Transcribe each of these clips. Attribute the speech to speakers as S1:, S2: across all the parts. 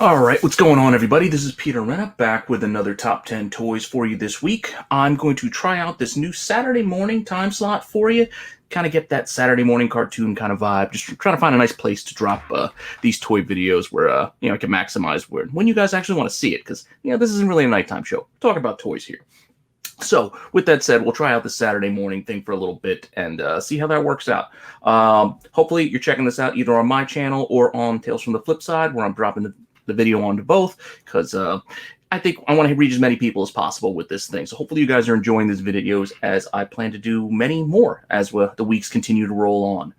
S1: All right, what's going on, everybody? This is Peter Renna back with another top 10 toys for you this week. I'm going to try out this new Saturday morning time slot for you, kind of get that Saturday morning cartoon kind of vibe. Just trying to find a nice place to drop these toy videos where I can maximize when you guys actually want to see it, because this isn't really a nighttime show. We're talking about toys here. So, with that said, we'll try out the Saturday morning thing for a little bit and see how that works out. Hopefully, you're checking this out either on my channel or on Tales from the Flip Side, where I'm dropping the video onto both, because I think I want to reach as many people as possible with this thing. So hopefully you guys are enjoying these videos, as I plan to do many more as the weeks continue to roll on.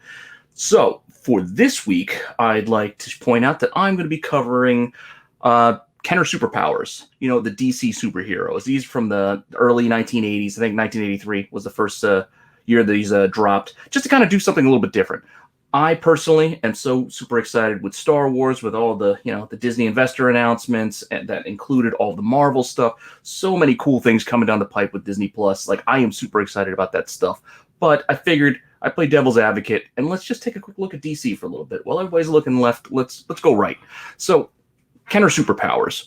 S1: So for this week, I'd like to point out that I'm going to be covering Kenner Superpowers, the DC superheroes. These from the early 1980s. I think 1983 was the first year that these dropped, just to kind of do something a little bit different. I personally am so super excited with Star Wars, with all the, the Disney investor announcements, and that included all the Marvel stuff. So many cool things coming down the pipe with Disney Plus. Like, I am super excited about that stuff. But I figured I'd play devil's advocate, and let's just take a quick look at DC for a little bit. While everybody's looking left, let's go right. So, Kenner Superpowers.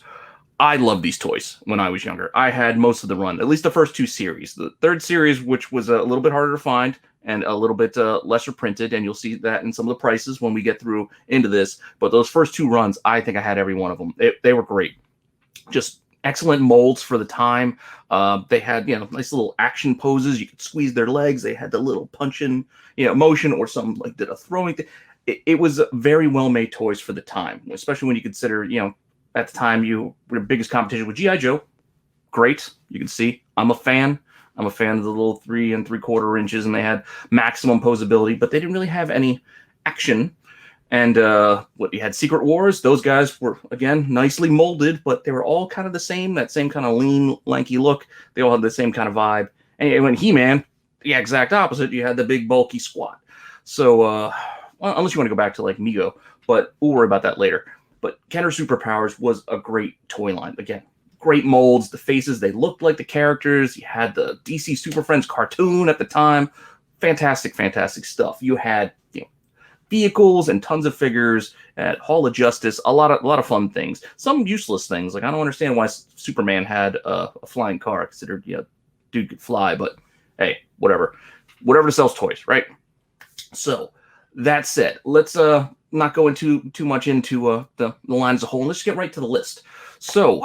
S1: I loved these toys when I was younger. I had most of the run, at least the first two series. The third series, which was a little bit harder to find and a little bit lesser printed, and you'll see that in some of the prices when we get through into this. But those first two runs, I think I had every one of them. They were great. Just excellent molds for the time. They had, nice little action poses. You could squeeze their legs. They had the little punch-in, motion, or something like did a throwing thing. It was very well-made toys for the time, especially when you consider, at the time, the biggest competition with G.I. Joe. Great. You can see I'm a fan. I'm a fan of the little 3 3/4 inches, and they had maximum posability, but they didn't really have any action. And you had Secret Wars. Those guys were, again, nicely molded, but they were all kind of the same, that same kind of lean, lanky look. They all had the same kind of vibe. And when He-Man, the exact opposite, you had the big, bulky squat. So, unless you want to go back to, like, Mego, but we'll worry about that later. But Kenner Superpowers was a great toy line. Again, great molds. The faces, they looked like the characters. You had the DC Super Friends cartoon at the time. Fantastic, fantastic stuff. You had vehicles and tons of figures at Hall of Justice. A lot of fun things. Some useless things. Like, I don't understand why Superman had a flying car, considered dude could fly. But hey, whatever sells toys, right? So that said, let's not go into too much into the line as a whole. Let's get right to the list. So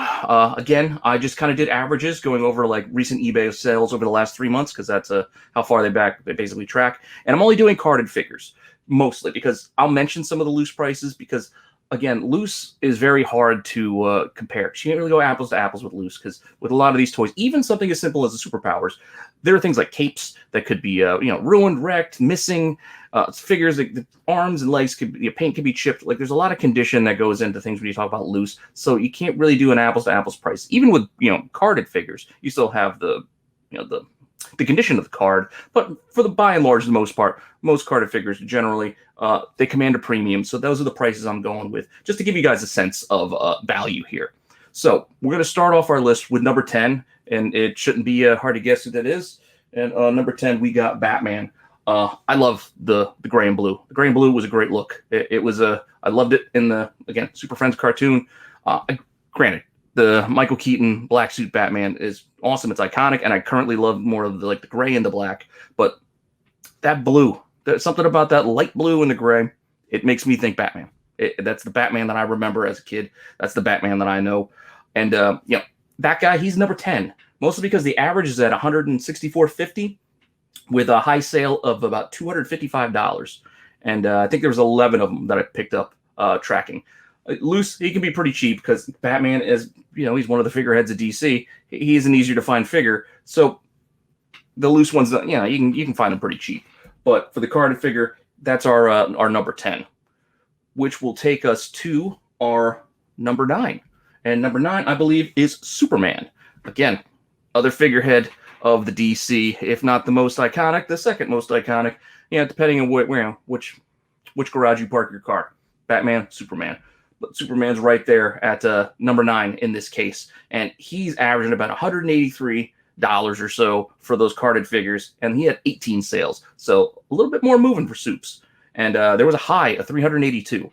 S1: again, I just kind of did averages, going over like recent eBay sales over the last 3 months, because that's how far they basically track. And I'm only doing carded figures mostly, because I'll mention some of the loose prices, because again, loose is very hard to compare. You can't really go apples to apples with loose, because with a lot of these toys, even something as simple as the Superpowers, there are things like capes that could be ruined, wrecked, missing. Figures, the arms and legs paint could be chipped. Like, there's a lot of condition that goes into things when you talk about loose. So you can't really do an apples to apples price. Even with carded figures, you still have the condition of the card. But for the by and large, the most part, most carded figures generally they command a premium. So those are the prices I'm going with, just to give you guys a sense of value here. So we're going to start off our list with number 10, and it shouldn't be hard to guess who that is. And number 10, we got Batman. I love the gray and blue. The gray and blue was a great look. It was I loved it in the, again, Super Friends cartoon. Granted, the Michael Keaton black suit Batman is awesome. It's iconic, and I currently love more of the gray and the black. But that blue, there's something about that light blue and the gray. It makes me think Batman. That's the Batman that I remember as a kid. That's the Batman that I know. And that guy, he's number 10, mostly because the average is at $164.50. with a high sale of about $255. And I think there was 11 of them that I picked up tracking. Loose, he can be pretty cheap, because Batman is, he's one of the figureheads of DC. He's an easier to find figure. So the loose ones, you can find them pretty cheap. But for the carded figure, that's our number 10, which will take us to our number 9. And number 9, I believe, is Superman. Again, other figurehead of the DC, if not the most iconic, the second most iconic, depending on which garage you park your car. Batman, Superman. But Superman's right there at number 9 in this case, and he's averaging about $183 or so for those carded figures, and he had 18 sales, so a little bit more moving for Supes. And there was a high of 382.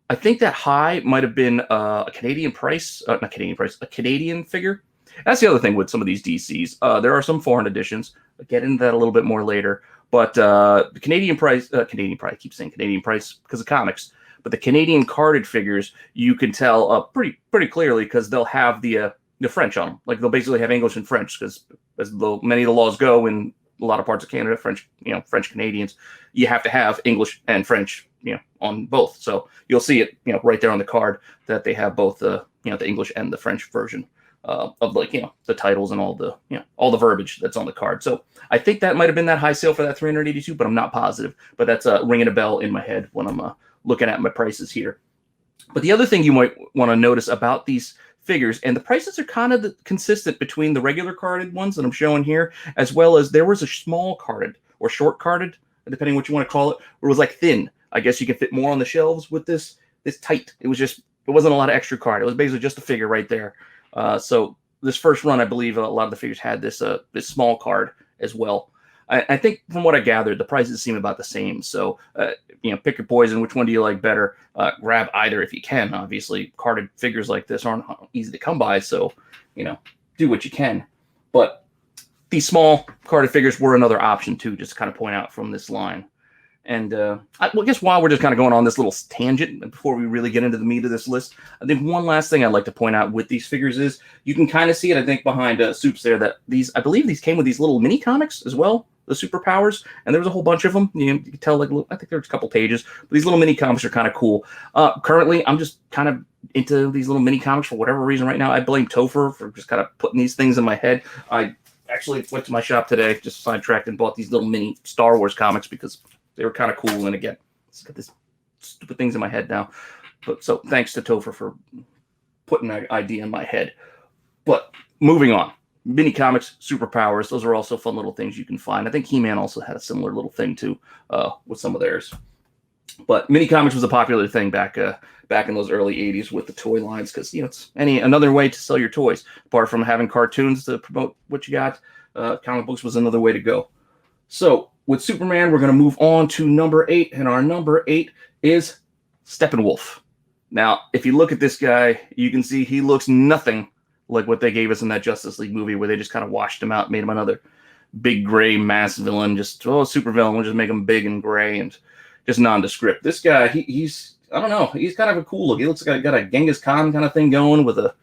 S1: I think that high might have been a Canadian price, not Canadian price, a Canadian figure. That's the other thing with some of these DCs. There are some foreign editions. I'll get into that a little bit more later. But the Canadian price, I keep saying Canadian price because of comics. But the Canadian carded figures, you can tell pretty clearly because they'll have the French on them. Like they'll basically have English and French because as many of the laws go in a lot of parts of Canada, French Canadians, you have to have English and French, on both. So you'll see it, right there on the card that they have both the English and the French version of the titles and all the verbiage that's on the card. So I think that might have been that high sale for that 382, but I'm not positive. But that's ringing a bell in my head when I'm looking at my prices here. But the other thing you might want to notice about these figures, and the prices are kind of consistent between the regular carded ones that I'm showing here, as well as there was a small carded or short carded, depending what you want to call it, where it was like thin. I guess you can fit more on the shelves with this tight. It wasn't a lot of extra card. It was basically just a figure right there. So this first run, I believe a lot of the figures had this small card as well. I think from what I gathered, the prices seem about the same. So, pick your poison. Which one do you like better? Grab either if you can. Obviously, carded figures like this aren't easy to come by. So, do what you can. But these small carded figures were another option too, just to kind of point out from this line. And I guess while we're just kind of going on this little tangent before we really get into the meat of this list, I think one last thing I'd like to point out with these figures is you can kind of see it, I think, behind Soups there, that I believe these came with these little mini comics as well, the superpowers, and there was a whole bunch of them. You can tell, I think there's a couple pages, but these little mini comics are kind of cool. Currently, I'm just kind of into these little mini comics for whatever reason right now. I blame Topher for just kind of putting these things in my head. I actually went to my shop today, just sidetracked, and bought these little mini Star Wars comics because they were kind of cool. And again, it's got this stupid things in my head now. But so thanks to Topher for putting that idea in my head. But moving on. Mini comics, superpowers, those are also fun little things you can find. I think He-Man also had a similar little thing too, with some of theirs. But mini comics was a popular thing back in those early 80s with the toy lines, because it's another way to sell your toys. Apart from having cartoons to promote what you got, comic books was another way to go. So with Superman, we're going to move on to number 8, and our number 8 is Steppenwolf. Now, if you look at this guy, you can see he looks nothing like what they gave us in that Justice League movie, where they just kind of washed him out, made him another big gray mass villain, super villain. We'll just make him big and gray and just nondescript. This guy, he's I don't know, he's kind of a cool look. He looks like got a Genghis Khan kind of thing going with the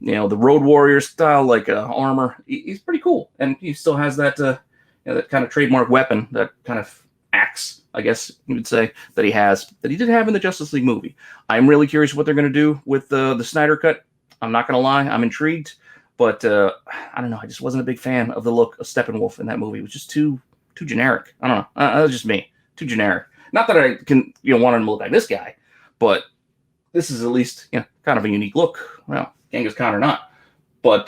S1: Road Warrior style armor. He's pretty cool, and he still has that that kind of trademark weapon, that kind of axe, I guess you would say, that he did have in the Justice League movie. I'm really curious what they're going to do with the Snyder Cut. I'm not going to lie, I'm intrigued, but I don't know. I just wasn't a big fan of the look of Steppenwolf in that movie. It was just too generic. I don't know. That was just me. Too generic. Not that I can want him to look like this guy, but this is at least kind of a unique look. Well, Genghis Khan or not, but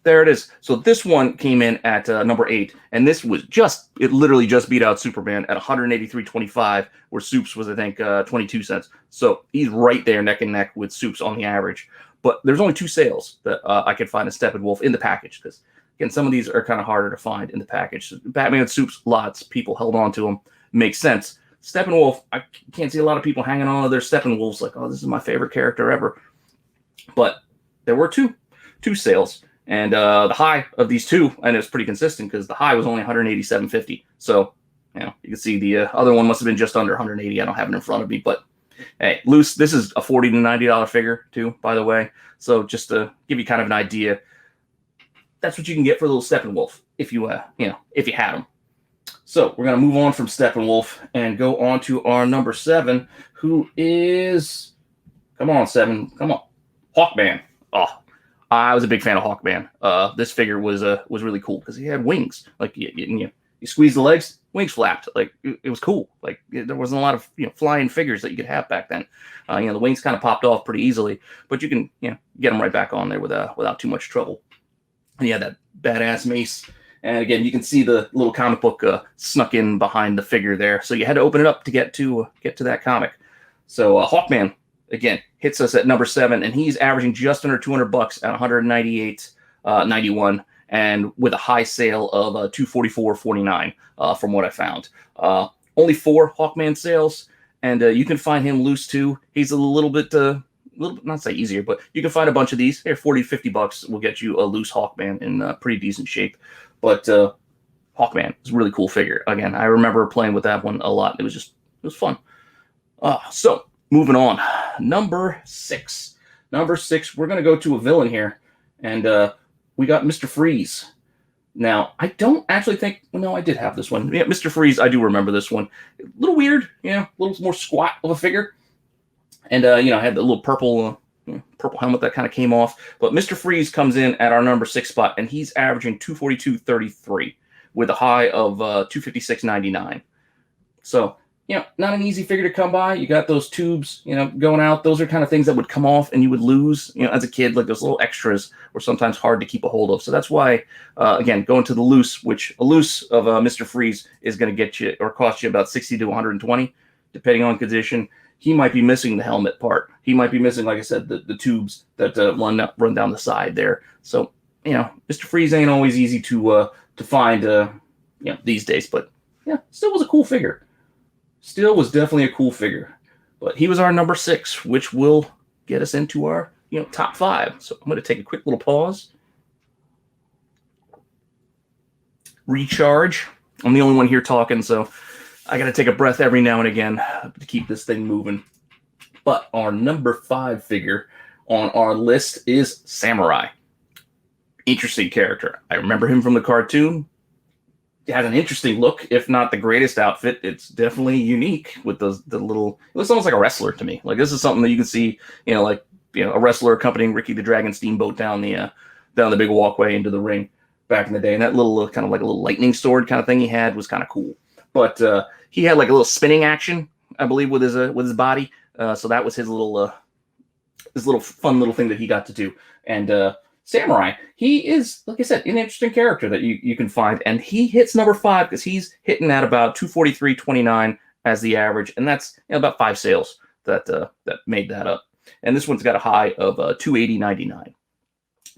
S1: there it is. So this one came in at number 8, and this was it literally just beat out Superman at 183.25, where Soups was, I think, 22 cents. So he's right there neck and neck with Soups on the average. But there's only 2 sales that I could find a Steppenwolf in the package, because again, some of these are kind of harder to find in the package. Batman and Soups, lots people held on to them. Makes sense. Steppenwolf, I can't see a lot of people hanging on to their Steppenwolves like, oh, this is my favorite character ever. But there were two sales. And the high of these two, and it's pretty consistent because the high was only 187.50. So, you can see the other one must have been just under 180. I don't have it in front of me, but hey, loose. This is a $40 to $90 figure too, by the way. So just to give you kind of an idea, that's what you can get for a little Steppenwolf if you if you had them. So we're gonna move on from Steppenwolf and go on to our number 7, who is, come on 7, come on, Hawkman. Oh. I was a big fan of Hawkman. This figure was really cool because he had wings. Like you squeeze the legs, wings flapped. Like it was cool. Like there wasn't a lot of flying figures that you could have back then. The wings kind of popped off pretty easily, but you can get them right back on there without too much trouble. And he had that badass mace. And again, you can see the little comic book snuck in behind the figure there. So you had to open it up to get to that comic. So Hawkman, again, hits us at number 7, and he's averaging just under $200 at 198.91, and with a high sale of $244.49 from what I found. Only 4 Hawkman sales, and you can find him loose too. He's a little bit not say easier, but you can find a bunch of these. Here, 40 to 50 bucks will get you a loose Hawkman in pretty decent shape. But Hawkman is a really cool figure. Again, I remember playing with that one a lot. It was fun. So moving on, number 6. Number 6, we're gonna go to a villain here, and we got Mr. Freeze. Now, I don't actually think. Well, no, I did have this one. Yeah, Mr. Freeze. I do remember this one. A little weird, a little more squat of a figure, and I had the little purple helmet that kind of came off. But Mr. Freeze comes in at our number 6 spot, and he's averaging 242.33 with a high of 256.99. So, not an easy figure to come by. You got those tubes, going out. Those are kind of things that would come off and you would lose, as a kid. Like those little extras were sometimes hard to keep a hold of. So that's why, again, going to the loose, which a loose of Mr. Freeze is going to get you or cost you about 60 to 120, depending on condition. He might be missing the helmet part. He might be missing, like I said, the tubes that run down the side there. So, Mr. Freeze ain't always easy to find, these days. But yeah, still was a cool figure. Still was definitely a cool figure. But he was our number 6, which will get us into our, top 5. So I'm going to take a quick little pause. Recharge. I'm the only one here talking, so I got to take a breath every now and again to keep this thing moving. But our number 5 figure on our list is Samurai. Interesting character. I remember him from the cartoon. It has an interesting look, if not the greatest outfit. It's definitely unique with the little. It looks almost like a wrestler to me. Like this is something that you can see, a wrestler accompanying Ricky the Dragon Steamboat down the big walkway into the ring back in the day. And that little kind of like a little lightning sword kind of thing he had was kind of cool. But he had like a little spinning action, I believe, with his body. So that was his little fun little thing that he got to do. And Samurai, he is, like I said, an interesting character that you can find, and he hits number 5 because he's hitting at about 243.29 as the average, and that's about 5 sales that made that up. And this one's got a high of 280.99.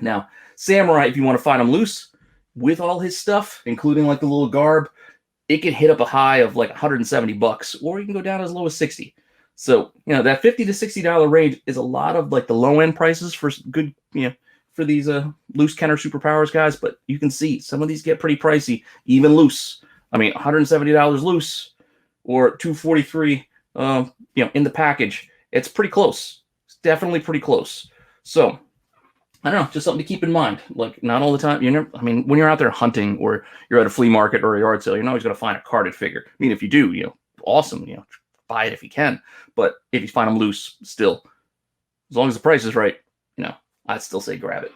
S1: Now, Samurai, if you want to find him loose with all his stuff, including like the little garb, it can hit up a high of like 170 bucks, or you can go down as low as 60. So that $50 to $60 range is a lot of like the low end prices for good for these loose Kenner superpowers guys, but you can see some of these get pretty pricey, even loose. I mean, $170 loose or $243, in the package. It's pretty close. It's definitely pretty close. So I don't know, just something to keep in mind. Like not all the time. When you're out there hunting or you're at a flea market or a yard sale, you're not always going to find a carded figure. I mean, if you do, awesome. Buy it if you can. But if you find them loose, still, as long as the price is right, I'd still say grab it.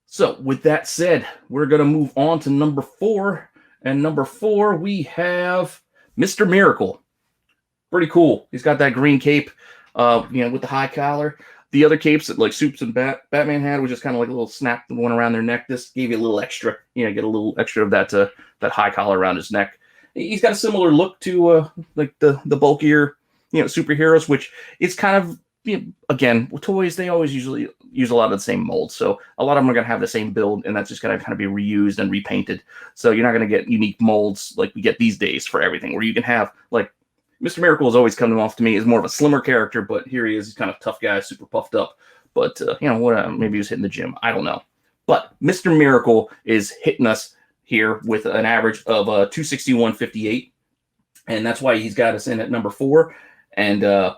S1: So with that said, we're going to move on to number 4. And number 4, we have Mr. Miracle. Pretty cool. He's got that green cape, with the high collar. The other capes that like Supes and Batman had was just kind of like a little snap one around their neck. This gave you a little extra, get a little extra of that high collar around his neck. He's got a similar look to like the bulkier, superheroes, which is kind of, again, with toys, they always usually use a lot of the same molds. So a lot of them are going to have the same build, and that's just going to kind of be reused and repainted. So you're not going to get unique molds like we get these days for everything, where you can have, like, Mr. Miracle has always come off to me as more of a slimmer character, but here he is. He's kind of tough guy, super puffed up. But, maybe he was hitting the gym. I don't know. But Mr. Miracle is hitting us here with an average of 261.58. And that's why he's got us in at number 4. And,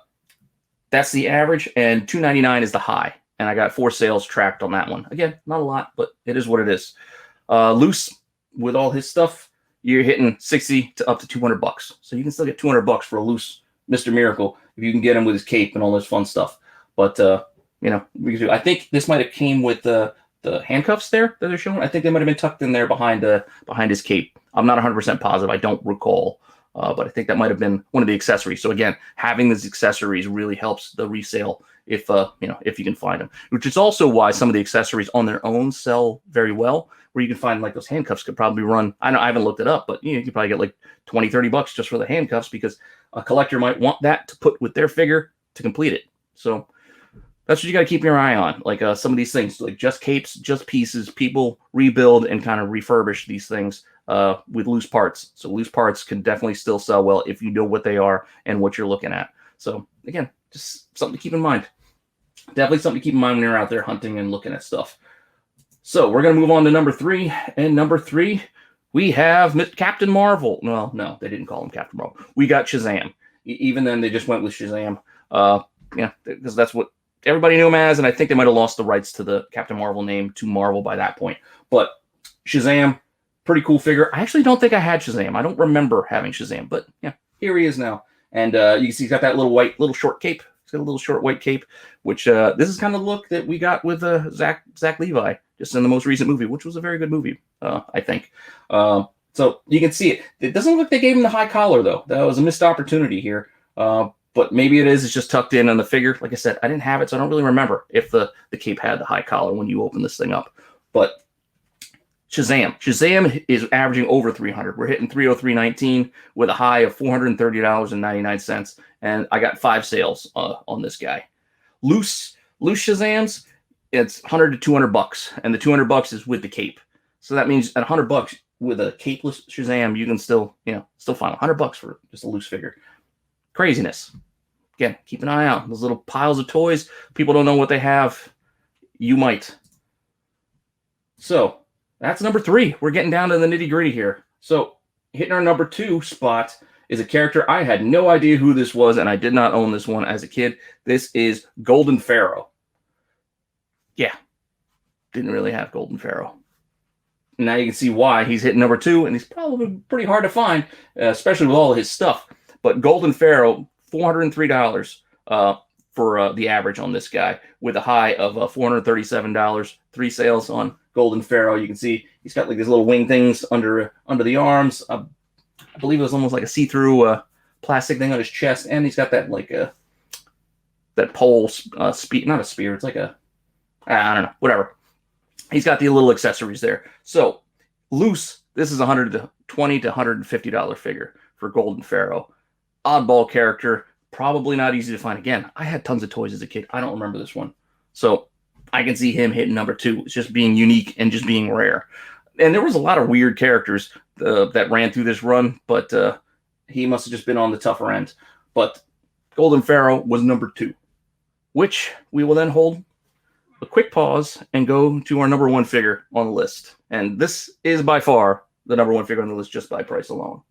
S1: that's the average, and $299 is the high. And I got 4 sales tracked on that one. Again, not a lot, but it is what it is. Loose with all his stuff, you're hitting 60 to up to 200 bucks. So you can still get 200 bucks for a loose Mr. Miracle if you can get him with his cape and all this fun stuff. But we can do. I think this might have came with the handcuffs there that they're showing. I think they might have been tucked in there behind his cape. I'm not 100% positive. I don't recall. But I think that might have been one of the accessories. So again, having these accessories really helps the resale if you can find them. Which is also why some of the accessories on their own sell very well. Where you can find like those handcuffs could probably run. I know I haven't looked it up, but you could probably get like 20, 30 bucks just for the handcuffs because a collector might want that to put with their figure to complete it. So that's what you got to keep your eye on. Like some of these things, like just capes, just pieces, people rebuild and kind of refurbish these things. with loose parts. So loose parts can definitely still sell well if you know what they are and what you're looking at. So again, just something to keep in mind. Definitely something to keep in mind when you're out there hunting and looking at stuff. So we're going to move on to number 3. And number 3, we have Captain Marvel. Well, no, they didn't call him Captain Marvel. We got Shazam. Even then, they just went with Shazam. Yeah, because that's what everybody knew him as, and I think they might have lost the rights to the Captain Marvel name to Marvel by that point. But Shazam, pretty cool figure. I actually don't think I had Shazam. I don't remember having Shazam, but yeah, here he is now. And you can see he's got that little short cape. He's got a little short white cape, which this is kind of the look that we got with Zach Levi, just in the most recent movie, which was a very good movie, I think. So you can see it. It doesn't look like they gave him the high collar, though. That was a missed opportunity here. But maybe it is. It's just tucked in on the figure. Like I said, I didn't have it, so I don't really remember if the cape had the high collar when you open this thing up. But Shazam is averaging over 300. We're hitting 303.19 with a high of $430.99, and I got 5 sales on this guy. Loose Shazams, it's $100 to $200, and the $200 is with the cape. So that means at $100 with a capeless Shazam, you can still find $100 for just a loose figure. Craziness. Again, keep an eye out. Those little piles of toys, people don't know what they have. You might. So that's number 3. We're getting down to the nitty-gritty here. So hitting our number 2 spot is a character I had no idea who this was, and I did not own this one as a kid. This is Golden Pharaoh. Yeah, didn't really have Golden Pharaoh. Now you can see why he's hitting number 2, and he's probably pretty hard to find, especially with all of his stuff. But Golden Pharaoh, $403 for the average on this guy, with a high of $437. 3 sales on Golden Pharaoh. You can see he's got like these little wing things under the arms. I believe it was almost like a see-through plastic thing on his chest, and he's got that like that pole spear, not a spear. It's like a, I don't know, whatever. He's got the little accessories there. So loose, this is $120 to $150 figure for Golden Pharaoh. Oddball character, probably not easy to find. Again, I had tons of toys as a kid. I don't remember this one. So I can see him hitting number 2. It's just being unique and just being rare. And there was a lot of weird characters that ran through this run, but he must have just been on the tougher end. But Golden Pharaoh was number 2, which we will then hold a quick pause and go to our number 1 figure on the list. And this is by far the number 1 figure on the list just by price alone.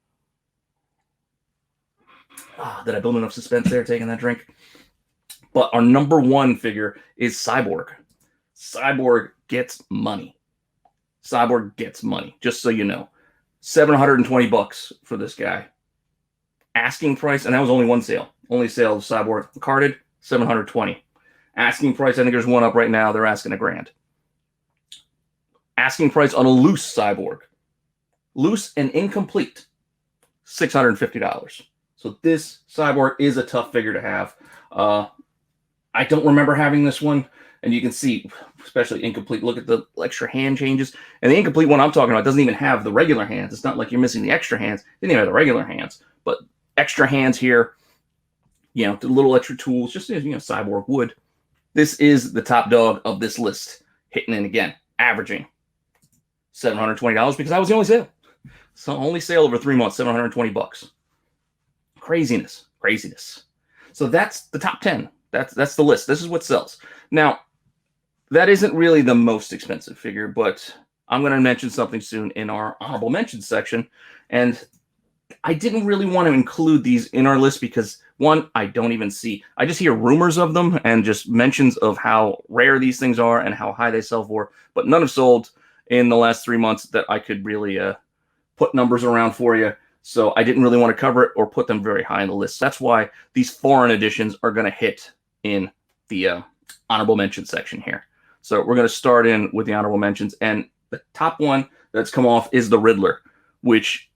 S1: Did I build enough suspense there taking that drink? But our number 1 figure is Cyborg. Cyborg gets money. Cyborg gets money, just so you know. $720 for this guy. Asking price, and that was only one sale. Only sale of Cyborg carded, $720. Asking price, I think there's one up right now. They're asking $1,000. Asking price on a loose Cyborg. Loose and incomplete, $650. So this Cyborg is a tough figure to have. I don't remember having this one, and you can see, especially incomplete, look at the extra hand changes. And the incomplete one I'm talking about doesn't even have the regular hands. It's not like you're missing the extra hands. It didn't even have the regular hands, but extra hands here, the little extra tools, just, Cyborg would. This is the top dog of this list, hitting in again, averaging $720 because that was the only sale. So only sale over 3 months, $720. Craziness. So that's the top 10. That's the list. This is what sells. Now, that isn't really the most expensive figure, but I'm going to mention something soon in our honorable mentions section. And I didn't really want to include these in our list because, one, I don't even see. I just hear rumors of them and just mentions of how rare these things are and how high they sell for. But none have sold in the last 3 months that I could really put numbers around for you. So I didn't really want to cover it or put them very high on the list. That's why these foreign editions are going to hit in the honorable mentions section here. So we're going to start in with the honorable mentions. And the top one that's come off is the Riddler, which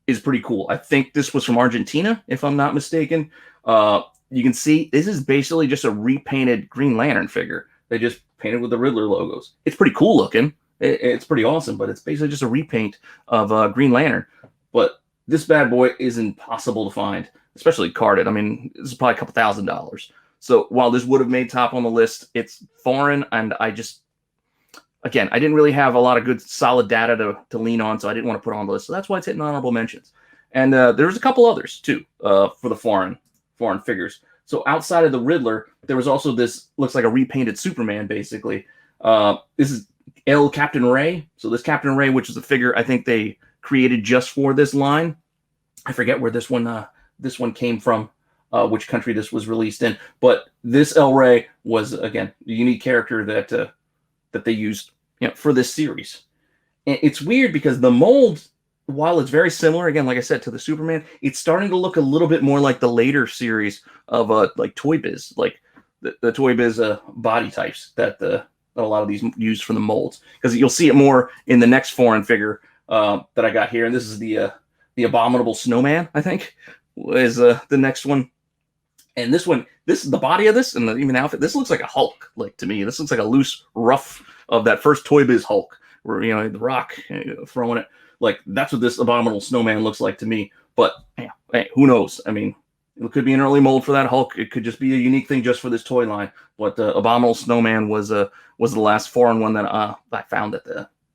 S1: is pretty cool. I think this was from Argentina, if I'm not mistaken. You can see this is basically just a repainted Green Lantern figure. They just painted with the Riddler logos. It's pretty cool looking. It's pretty awesome, but it's basically just a repaint of Green Lantern. But this bad boy is impossible to find, especially carded. I mean, this is probably a couple $1,000s. So while this would have made top on the list, it's foreign, and I again, I didn't really have a lot of good solid data to lean on, so I didn't want to put on the list. So that's why it's hitting honorable mentions. And there's a couple others too for the foreign figures. So outside of the Riddler, there was also this, looks like a repainted Superman, basically. This is Captain Ray. So this Captain Ray, which is a figure I think they created just for this line. I forget where this one came from, which country this was released in. But this El Rey was, again, a unique character that they used, for this series. And it's weird because the mold, while it's very similar, again, like I said, to the Superman, it's starting to look a little bit more like the later series of like Toy Biz, like the Toy Biz body types that a lot of these used for the molds. Because you'll see it more in the next foreign figure that I got here, and this is the Abominable Snowman, I think, is the next one. And this one, the body of this and even the outfit, this looks like a Hulk. Like, to me, this looks like a loose rough of that first Toy Biz Hulk, where the Rock throwing it. Like, that's what this Abominable Snowman looks like to me. But hey, who knows? I mean, it could be an early mold for that Hulk. It could just be a unique thing just for this toy line. But Abominable Snowman was the last foreign one that I found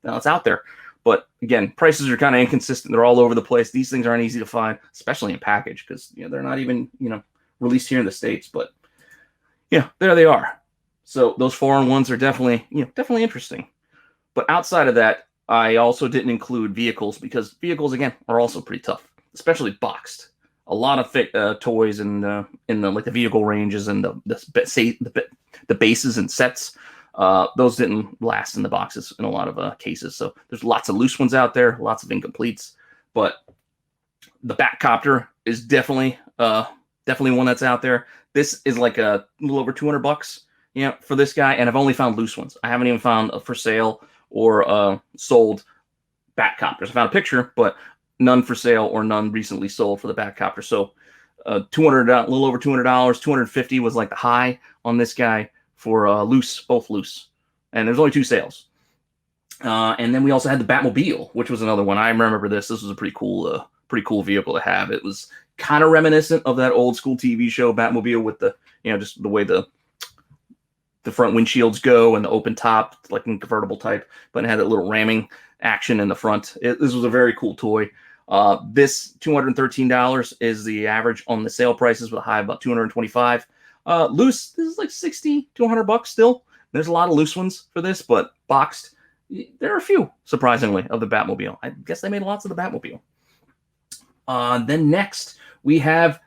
S1: that's out there. But again, prices are kind of inconsistent. They're all over the place. These things aren't easy to find, especially in package, because they're not even released here in the States. But there they are. So those foreign ones are definitely interesting. But outside of that, I also didn't include vehicles, because vehicles, again, are also pretty tough, especially boxed. A lot of toys in the the vehicle ranges and the bases and sets. Those didn't last in the boxes in a lot of cases. So there's lots of loose ones out there, lots of incompletes. But the Batcopter is definitely one that's out there. This is like a little over $200, for this guy, and I've only found loose ones. I haven't even found a for sale or sold Batcopters. I found a picture, but none for sale or none recently sold for the Batcopter. So a little over $200, $250 was like the high on this guy for both loose. And there's only 2 sales. And then we also had the Batmobile, which was another one. I remember this. This was a pretty cool vehicle to have. It was kind of reminiscent of that old school TV show Batmobile with the, just the way the front windshields go and the open top, like in convertible type, but it had that little ramming action in the front. This was a very cool toy. This $213 is the average on the sale prices, with a high of about $225. Loose, this is like $60 to $100 still. There's a lot of loose ones for this, but boxed, there are a few, surprisingly, of the Batmobile. I guess they made lots of the Batmobile. Then next, we have,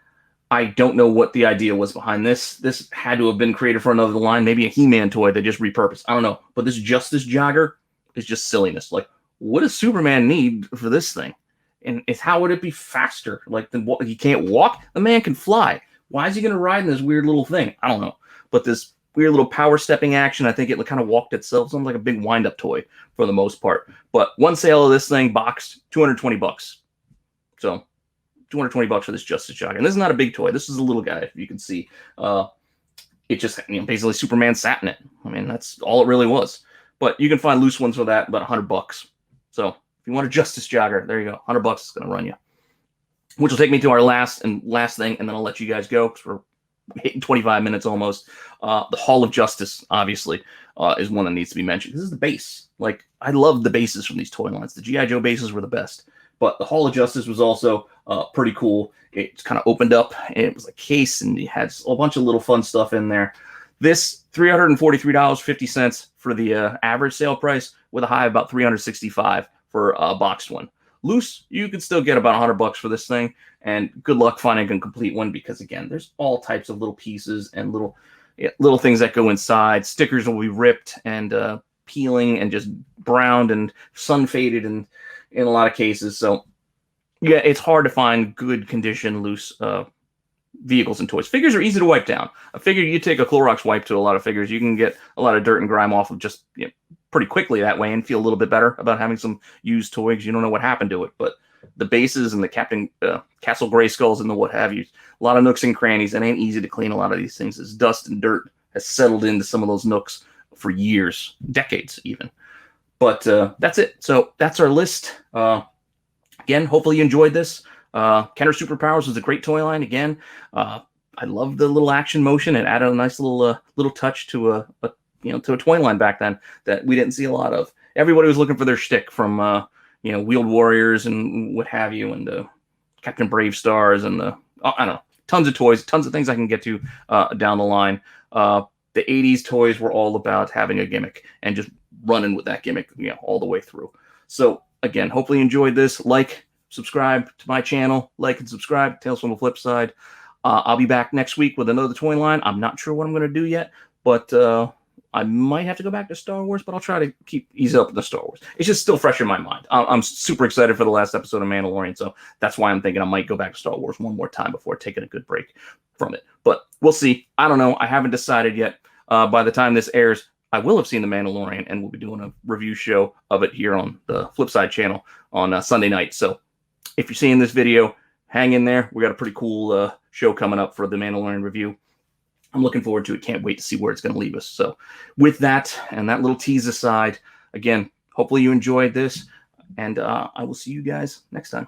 S1: I don't know what the idea was behind this. This had to have been created for another line, maybe a He-Man toy they just repurposed. I don't know. But this Justice Jogger is just silliness. Like, what does Superman need for this thing? And it's, how would it be faster? Like, he can't walk? The man can fly. Why is he going to ride in this weird little thing? I don't know. But this weird little power stepping action, I think it kind of walked itself. Something like a big wind-up toy for the most part. But one sale of this thing, boxed, $220. So $220 for this Justice Jogger. And this is not a big toy. This is a little guy, if you can see. It just, basically Superman sat in it. I mean, that's all it really was. But you can find loose ones for that, about $100. So if you want a Justice Jogger, there you go. $100 is going to run you. Which will take me to our last thing, and then I'll let you guys go, because we're hitting 25 minutes almost. The Hall of Justice, obviously, is one that needs to be mentioned. This is the base. Like, I love the bases from these toy lines. The G.I. Joe bases were the best. But the Hall of Justice was also pretty cool. It kind of opened up, and it was a case, and it had a bunch of little fun stuff in there. This, $343.50 for the average sale price, with a high of about $365 for a boxed one. Loose, you could still get about $100 for this thing, and good luck finding a complete one, because again, there's all types of little pieces and little things that go inside. Stickers will be ripped and peeling and just browned and sun faded, and in a lot of cases. So yeah, it's hard to find good condition loose vehicles and toys. Figures are easy to wipe down. A figure, you take a Clorox wipe to a lot of figures, you can get a lot of dirt and grime off of just pretty quickly that way, and feel a little bit better about having some used toys. You don't know what happened to it, but the bases and the Castle Grayskulls and the what have you, a lot of nooks and crannies. It ain't easy to clean a lot of these things. As dust and dirt has settled into some of those nooks for years, decades even. But that's it. So that's our list. Again, hopefully you enjoyed this. Kenner Superpowers was a great toy line. Again, I love the little action motion. It added a nice little touch to a to a toy line back then that we didn't see a lot of. Everybody was looking for their shtick from Wheeled Warriors and what have you, and Captain Brave Stars, and I don't know, tons of toys, tons of things I can get to down the line. The 80s toys were all about having a gimmick and just running with that gimmick, all the way through. So again, hopefully you enjoyed this. Like, subscribe to my channel, like and subscribe. Tales from the Flip Side. I'll be back next week with another toy line. I'm not sure what I'm going to do yet, but I might have to go back to Star Wars, but I'll try to ease up the Star Wars. It's just still fresh in my mind. I'm super excited for the last episode of Mandalorian, so that's why I'm thinking I might go back to Star Wars one more time before taking a good break from it. But we'll see. I don't know. I haven't decided yet. By the time this airs, I will have seen The Mandalorian, and we'll be doing a review show of it here on the Flipside channel on Sunday night. So if you're seeing this video, hang in there. We got a pretty cool show coming up for The Mandalorian review. I'm looking forward to it. Can't wait to see where it's going to leave us. So with that and that little tease aside, again, hopefully you enjoyed this, and I will see you guys next time.